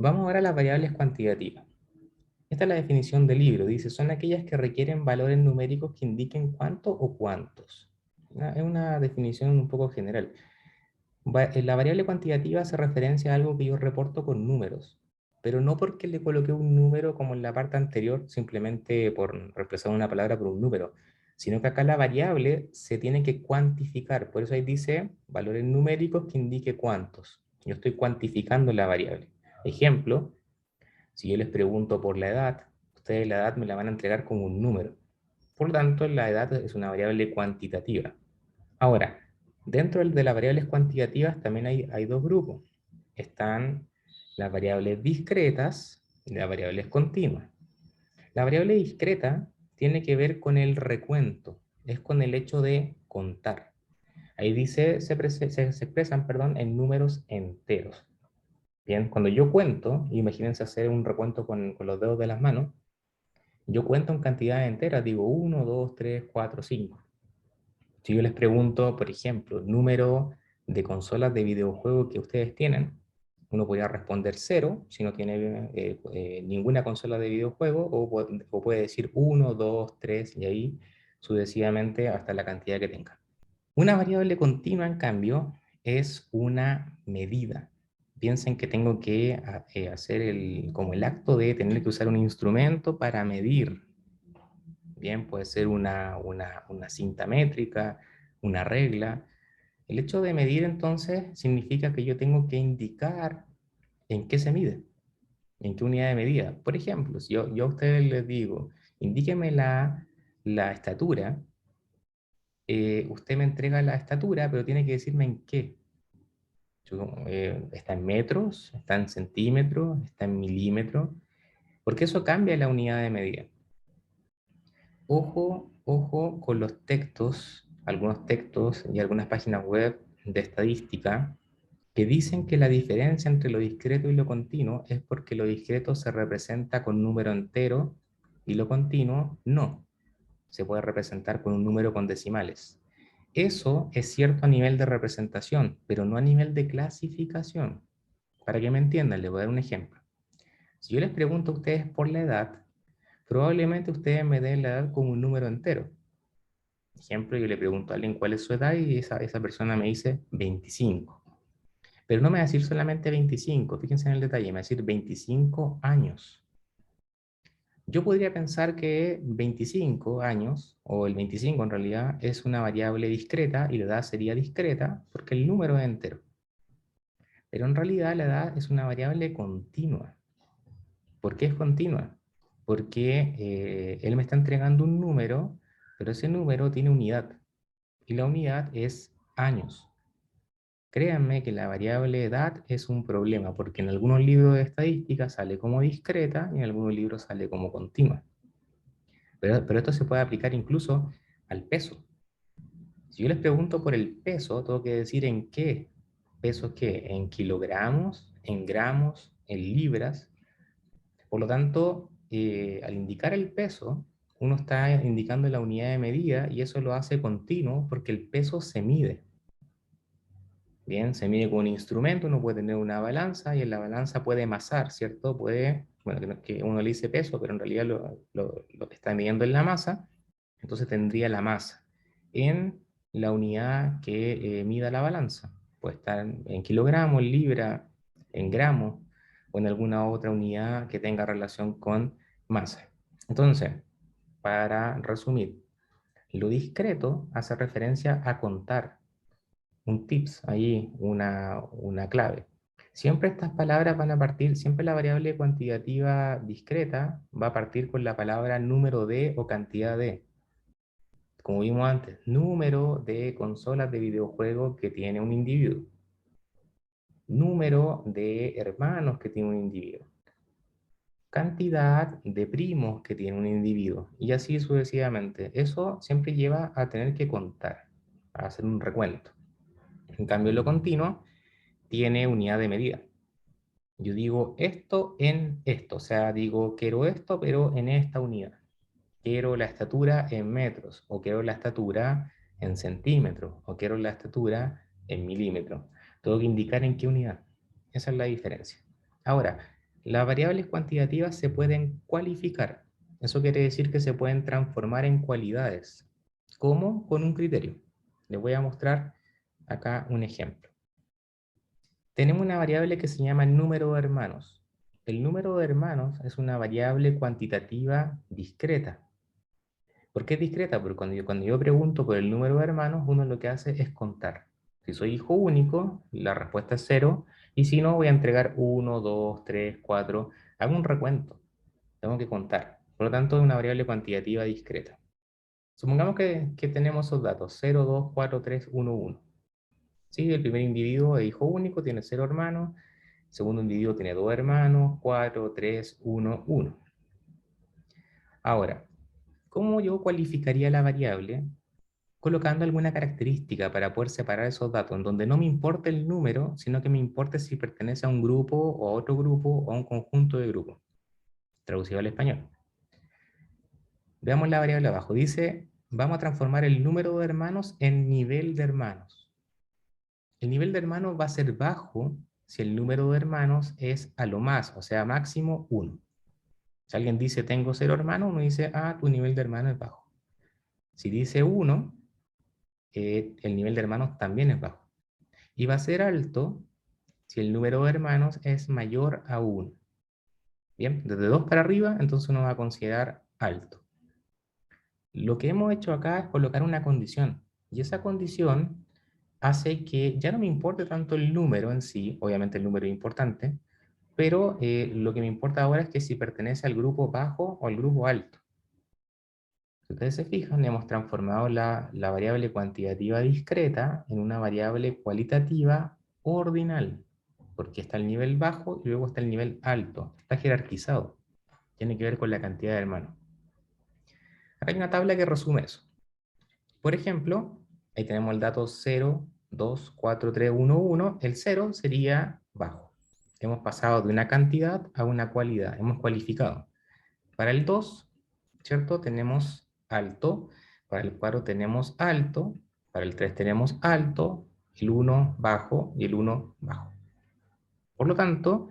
Vamos ahora a las variables cuantitativas. Esta es la definición del libro. Dice, son aquellas que requieren valores numéricos que indiquen cuánto o cuántos. Es una definición un poco general. La variable cuantitativa hace referencia a algo que yo reporto con números, pero no porque le coloqué un número como en la parte anterior, simplemente por reemplazar una palabra por un número, sino que acá la variable se tiene que cuantificar. Por eso ahí dice valores numéricos que indique cuántos. Yo estoy cuantificando la variable. Ejemplo, si yo les pregunto por la edad, ustedes la edad me la van a entregar como un número. Por lo tanto, la edad es una variable cuantitativa. Ahora, dentro de las variables cuantitativas también hay dos grupos. Están las variables discretas y las variables continuas. La variable discreta tiene que ver con el recuento, es con el hecho de contar. Ahí dice, se expresan, perdón, en números enteros. Bien, cuando yo cuento, imagínense hacer un recuento con los dedos de las manos, yo cuento en cantidades enteras, digo 1, 2, 3, 4, 5. Si yo les pregunto, por ejemplo, número de consolas de videojuego que ustedes tienen, uno podría responder cero si no tiene ninguna consola de videojuego, o puede decir 1, 2, 3 y ahí sucesivamente hasta la cantidad que tenga. Una variable continua, en cambio, es una medida. Piensen que tengo que hacer como el acto de tener que usar un instrumento para medir. Bien, puede ser una cinta métrica, una regla. El hecho de medir entonces significa que yo tengo que indicar en qué se mide, en qué unidad de medida. Por ejemplo, si yo a ustedes les digo, indíqueme la estatura, usted me entrega la estatura, pero tiene que decirme en qué. ¿Está en metros? ¿Está en centímetros? ¿Está en milímetros? Porque eso cambia la unidad de medida. Ojo, ojo con los textos, algunos textos y algunas páginas web de estadística que dicen que la diferencia entre lo discreto y lo continuo es porque lo discreto se representa con número entero y lo continuo no. Se puede representar con un número con decimales. Eso es cierto a nivel de representación, pero no a nivel de clasificación. Para que me entiendan, les voy a dar un ejemplo. Si yo les pregunto a ustedes por la edad, probablemente ustedes me den la edad como un número entero. Ejemplo, yo le pregunto a alguien cuál es su edad y esa persona me dice 25. Pero no me va a decir solamente 25, fíjense en el detalle, me va a decir 25 años. Yo podría pensar que 25 años, o el 25 en realidad, es una variable discreta y la edad sería discreta porque el número es entero. Pero en realidad la edad es una variable continua. ¿Por qué es continua? Porque él me está entregando un número, pero ese número tiene unidad. Y la unidad es años. Créanme que la variable edad es un problema, porque en algunos libros de estadística sale como discreta y en algunos libros sale como continua. Pero esto se puede aplicar incluso al peso. Si yo les pregunto por el peso, tengo que decir en qué. ¿Peso qué? ¿En kilogramos? ¿En gramos? ¿En libras? Por lo tanto, al indicar el peso, uno está indicando la unidad de medida y eso lo hace continuo porque el peso se mide. Bien, se mide con un instrumento, uno puede tener una balanza y en la balanza puede masar, ¿cierto? Puede, bueno, que uno le dice peso, pero en realidad lo que está midiendo es la masa, entonces tendría la masa en la unidad que mida la balanza. Puede estar en kilogramos, en libra, en gramos o en alguna otra unidad que tenga relación con masa. Entonces, para resumir, lo discreto hace referencia a contar un tips ahí, una clave. Siempre estas palabras van a partir, siempre la variable cuantitativa discreta va a partir con la palabra número de o cantidad de. Como vimos antes, número de consolas de videojuegos que tiene un individuo. Número de hermanos que tiene un individuo. Cantidad de primos que tiene un individuo. Y así sucesivamente. Eso siempre lleva a tener que contar, a hacer un recuento. En cambio, lo continuo tiene unidad de medida. Yo digo esto en esto, o sea, digo quiero esto, pero en esta unidad. Quiero la estatura en metros, o quiero la estatura en centímetros, o quiero la estatura en milímetros. Tengo que indicar en qué unidad. Esa es la diferencia. Ahora, Las variables cuantitativas se pueden cualificar. Eso quiere decir que se pueden transformar en cualidades. ¿Cómo? Con un criterio. Les voy a mostrar acá un ejemplo. Tenemos una variable que se llama número de hermanos. El número de hermanos es una variable cuantitativa discreta. ¿Por qué es discreta? Porque cuando yo pregunto por el número de hermanos, uno lo que hace es contar. Si soy hijo único, la respuesta es 0, y si no, voy a entregar 1, 2, 3, 4. Hago un recuento, tengo que contar. Por lo tanto, es una variable cuantitativa discreta. Supongamos que tenemos esos datos, 0, 2, 4, 3, 1, 1. ¿Sí? El primer individuo es hijo único, tiene 0 hermanos. El segundo individuo tiene 2 hermanos, 4, 3, 1, 1. Ahora, ¿cómo yo cualificaría la variable? Colocando alguna característica para poder separar esos datos, en donde no me importa el número, sino que me importa si pertenece a un grupo o a otro grupo o a un conjunto de grupos, traducido al español. Veamos la variable abajo. Dice, vamos a transformar el número de hermanos en nivel de hermanos. El nivel de hermanos va a ser bajo si el número de hermanos es a lo más, o sea, máximo 1. Si alguien dice, tengo 0 hermanos, uno dice, ah, tu nivel de hermano es bajo. Si dice 1, el nivel de hermanos también es bajo. Y va a ser alto si el número de hermanos es mayor a 1. Bien, desde 2 para arriba, entonces uno va a considerar alto. Lo que hemos hecho acá es colocar una condición, y esa condición hace que ya no me importe tanto el número en sí, obviamente el número es importante, pero lo que me importa ahora es que si pertenece al grupo bajo o al grupo alto. Si ustedes se fijan, hemos transformado la variable cuantitativa discreta en una variable cualitativa ordinal, porque está el nivel bajo y luego está el nivel alto. Está jerarquizado. Tiene que ver con la cantidad de hermanos. Acá hay una tabla que resume eso. Por ejemplo, ahí tenemos el dato 0, 2, 4, 3, 1, 1. El 0 sería bajo. Hemos pasado de una cantidad a una cualidad. Hemos cualificado. Para el 2, ¿cierto? Tenemos alto. Para el 4 tenemos alto. Para el 3 tenemos alto. El 1 bajo y el 1 bajo. Por lo tanto,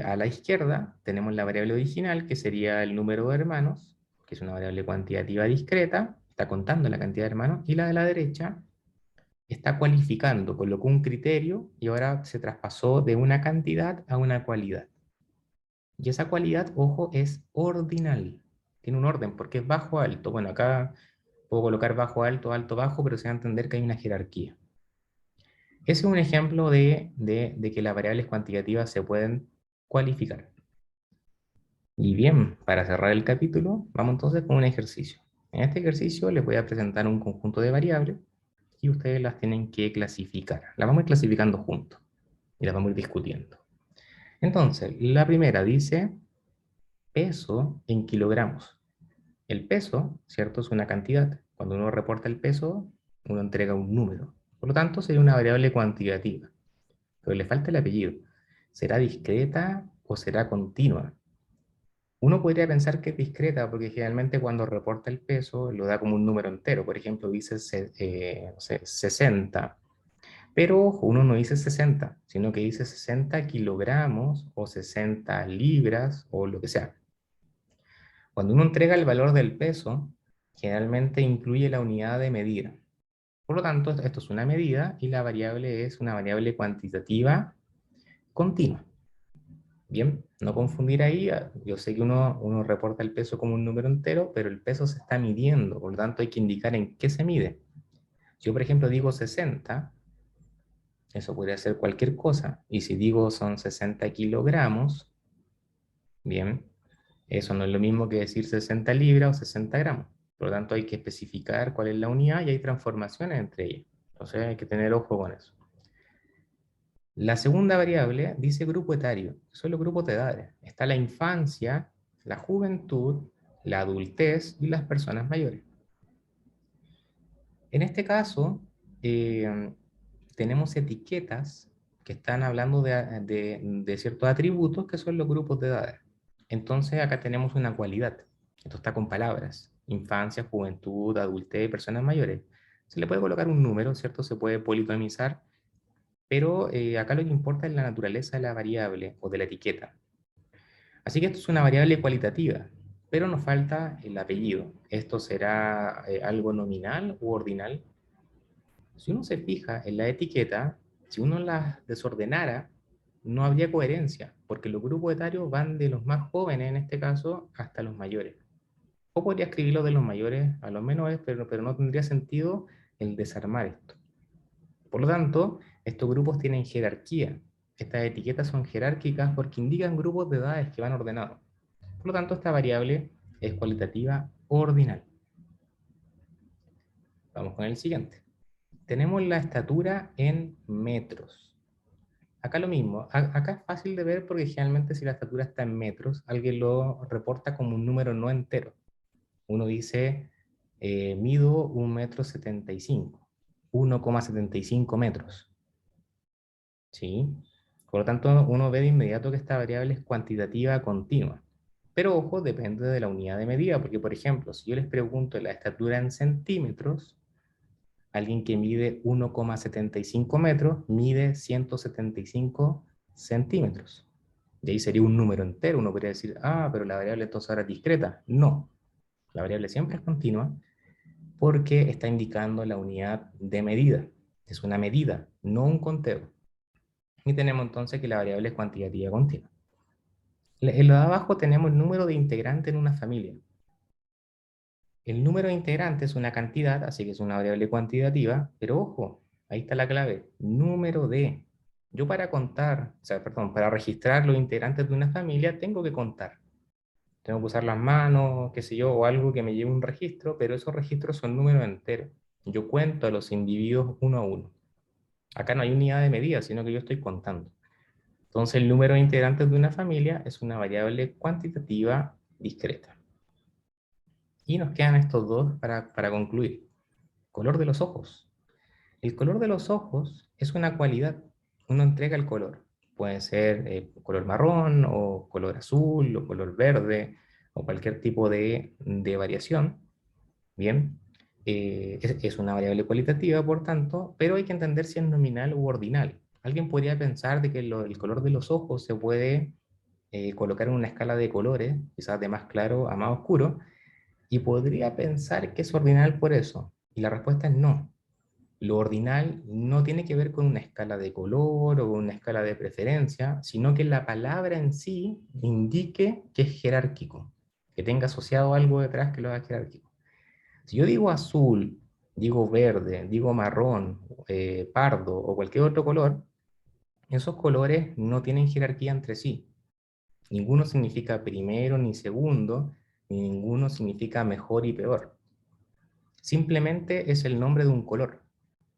a la izquierda tenemos la variable original, que sería el número de hermanos, que es una variable cuantitativa discreta, está contando la cantidad de hermanos, y la de la derecha está cualificando, colocó un criterio y ahora se traspasó de una cantidad a una cualidad. Y esa cualidad, ojo, es ordinal. Tiene un orden, porque es bajo alto. Bueno, acá puedo colocar bajo alto, alto bajo, pero se va a entender que hay una jerarquía. Ese es un ejemplo de que las variables cuantitativas se pueden cualificar. Y bien, para cerrar el capítulo, vamos entonces con un ejercicio. En este ejercicio les voy a presentar un conjunto de variables y ustedes las tienen que clasificar. Las vamos a ir clasificando juntos y las vamos a ir discutiendo. Entonces, la primera dice peso en kilogramos. El peso, ¿cierto? Es una cantidad. Cuando uno reporta el peso, uno entrega un número. Por lo tanto, sería una variable cuantitativa. Pero le falta el apellido. ¿Será discreta o será continua? Uno podría pensar que es discreta porque generalmente cuando reporta el peso lo da como un número entero. Por ejemplo, dice no sé, 60. Pero ojo, uno no dice 60, sino que dice 60 kilogramos o 60 libras o lo que sea. Cuando uno entrega el valor del peso, generalmente incluye la unidad de medida. Por lo tanto, esto es una medida y la variable es una variable cuantitativa continua. Bien, no confundir ahí. Yo sé que uno reporta el peso como un número entero, pero el peso se está midiendo, por lo tanto hay que indicar en qué se mide. Si yo, por ejemplo, digo 60, eso podría ser cualquier cosa. Y si digo son 60 kilogramos, bien, eso no es lo mismo que decir 60 libras o 60 gramos. Por lo tanto, hay que especificar cuál es la unidad y hay transformaciones entre ellas. Entonces hay que tener ojo con eso. La segunda variable dice grupo etario. Son los grupos de edades. Está la infancia, la juventud, la adultez y las personas mayores. En este caso, tenemos etiquetas que están hablando de ciertos atributos que son los grupos de edades. Entonces acá tenemos una cualidad. Esto está con palabras. Infancia, juventud, adultez y personas mayores. Se le puede colocar un número, ¿cierto? Se puede politomizar, pero acá lo que importa es la naturaleza de la variable o de la etiqueta. Así que esto es una variable cualitativa, pero nos falta el apellido. ¿Esto será algo nominal u ordinal? Si uno se fija en la etiqueta, si uno las desordenara, no habría coherencia, porque los grupos etarios van de los más jóvenes, en este caso, hasta los mayores. O podría escribirlo de los mayores a los menores, pero no tendría sentido el desarmar esto. Por lo tanto, estos grupos tienen jerarquía. Estas etiquetas son jerárquicas porque indican grupos de edades que van ordenados. Por lo tanto, esta variable es cualitativa ordinal. Vamos con el siguiente. Tenemos la estatura en metros. Acá lo mismo. Acá es fácil de ver porque generalmente si la estatura está en metros, alguien lo reporta como un número no entero. Uno dice, mido 1,75 m, 1,75 metros. ¿Sí? Por lo tanto, uno ve de inmediato que esta variable es cuantitativa continua. Pero ojo, depende de la unidad de medida, porque por ejemplo, si yo les pregunto la estatura en centímetros, alguien que mide 1,75 metros mide 175 centímetros. Y ahí sería un número entero. Uno podría decir, ah, pero la variable entonces ahora es discreta. No, la variable siempre es continua porque está indicando la unidad de medida. Es una medida, no un conteo. Y tenemos entonces que la variable es cuantitativa continua. En lo de abajo tenemos el número de integrantes en una familia. El número de integrantes es una cantidad, así que es una variable cuantitativa, pero ojo, ahí está la clave, número de. Yo para contar, o sea, perdón, para registrar los integrantes de una familia tengo que contar. Tengo que usar las manos, qué sé yo, o algo que me lleve un registro, pero esos registros son números enteros. Yo cuento a los individuos uno a uno. Acá no hay unidad de medida, sino que yo estoy contando. Entonces el número de integrantes de una familia es una variable cuantitativa discreta. Y nos quedan estos dos para concluir. Color de los ojos. El color de los ojos es una cualidad. Uno entrega el color. Puede ser color marrón o color azul o color verde o cualquier tipo de variación. Bien, es una variable cualitativa, por tanto, pero hay que entender si es nominal u ordinal. Alguien podría pensar de que el color de los ojos se puede colocar en una escala de colores, quizás de más claro a más oscuro, y podría pensar que es ordinal por eso. Y la respuesta es no. Lo ordinal no tiene que ver con una escala de color o una escala de preferencia, sino que la palabra en sí indique que es jerárquico, que tenga asociado algo detrás que lo haga jerárquico. Si yo digo azul, digo verde, digo marrón, pardo o cualquier otro color, esos colores no tienen jerarquía entre sí. Ninguno significa primero ni segundo, ni ninguno significa mejor y peor. Simplemente es el nombre de un color.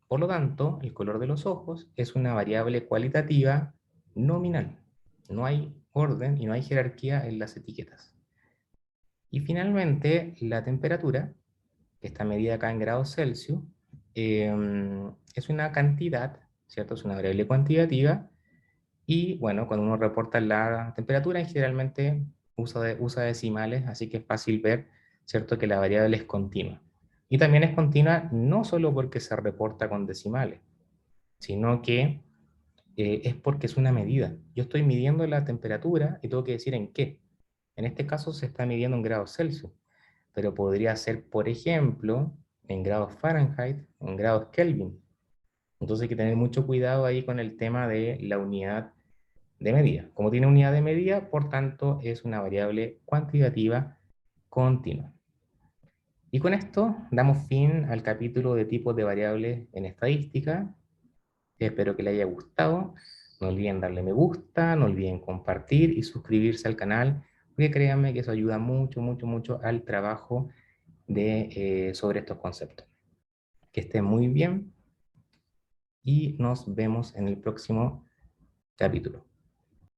Por lo tanto, el color de los ojos es una variable cualitativa nominal. No hay orden y no hay jerarquía en las etiquetas. Y finalmente, la temperatura, que está medida acá en grados Celsius, es una cantidad, ¿cierto? Es una variable cuantitativa. Y bueno, cuando uno reporta la temperatura, generalmente usa decimales, así que es fácil ver, ¿cierto?, que la variable es continua. Y también es continua no solo porque se reporta con decimales, sino que es porque es una medida. Yo estoy midiendo la temperatura y tengo que decir en qué. En este caso se está midiendo en grados Celsius, pero podría ser, por ejemplo, en grados Fahrenheit o en grados Kelvin. Entonces hay que tener mucho cuidado ahí con el tema de la unidad de medida. Como tiene unidad de medida, por tanto, es una variable cuantitativa continua. Y con esto damos fin al capítulo de tipos de variables en estadística. Espero que les haya gustado. No olviden darle me gusta, no olviden compartir y suscribirse al canal, porque créanme que eso ayuda mucho, mucho, mucho al trabajo sobre estos conceptos. Que estén muy bien y nos vemos en el próximo capítulo.